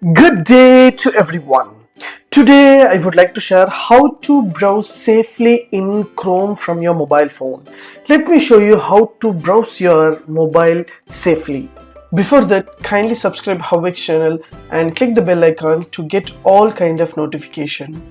Good day to everyone. Today I would like to share how to browse safely in Chrome from your mobile phone. Let me show you how to browse your mobile safely. Before that, kindly subscribe HowXT channel and click the bell icon to get all kind of notification.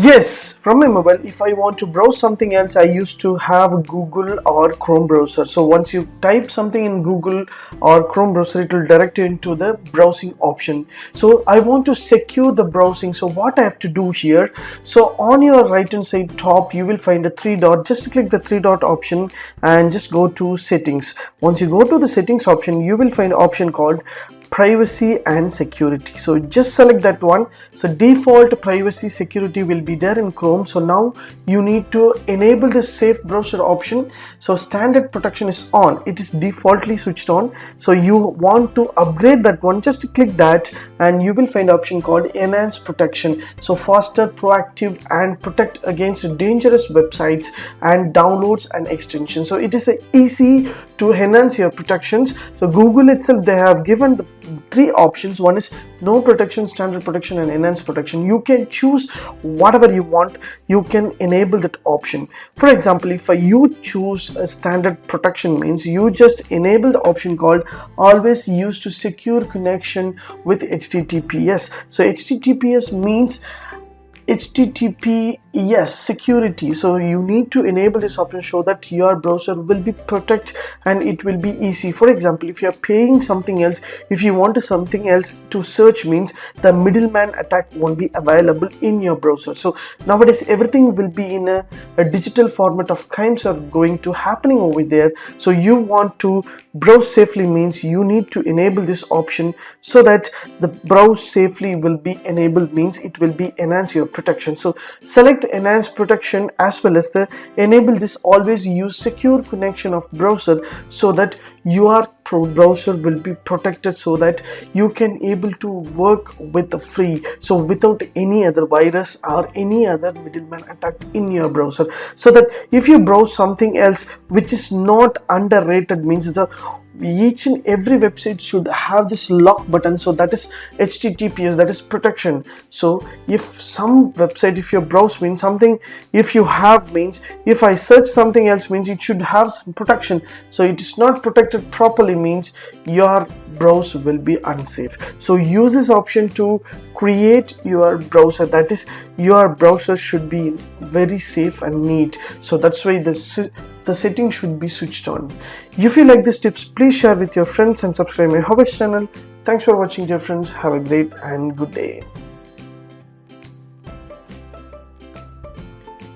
Yes, from my mobile, if I want to browse something else, I used to have Google or Chrome browser. So once you type something in Google or Chrome browser, it will direct you into the browsing option. So I want to secure the browsing. So what I have to do here, so on your right hand side top, you will find a three dot. Just click the three dot option and just go to settings. Once you go to the settings option, you will find option called privacy and security. So just select that one. So default privacy security will be there in Chrome. So now you need to enable the safe browser option. So standard protection is on, it is defaultly switched on. So you want to upgrade that one, just click that and you will find option called enhanced protection. So faster, proactive and protect against dangerous websites and downloads and extensions. So it is easy to enhance your protections. So Google itself, they have given the three options. One is no protection, standard protection and enhanced protection. You can choose whatever you want. You can enable that option. For example, if you choose a standard protection, means you just enable the option called always use to secure connection with HTTPS. So HTTPS means HTTPS security. So you need to enable this option so that your browser will be protected and it will be easy. For example, if you are paying something else, if you want something else to search, means the middleman attack won't be available in your browser. So nowadays everything will be in a digital format of crimes are going to happening over there. So you want to browse safely, means you need to enable this option so that the browse safely will be enabled, means it will be enhance your protection. So select enhanced protection as well as the enable this always use secure connection of browser, so that your browser will be protected, so that you can able to work with the free, so without any other virus or any other middleman attack in your browser. So that if you browse something else which is not underrated, means the each and every website should have this lock button. So that is HTTPS, that is protection. So if some website, if you browse, means something, if you have, means if I search something else, means it should have some protection. So it is not protected properly, means your browser will be unsafe. So use this option to create your browser, that is your browser should be very safe and neat. So that's why the setting should be switched on. If you like these tips, please share with your friends and subscribe my HowXT channel. Thanks for watching, dear friends. Have a great and good day.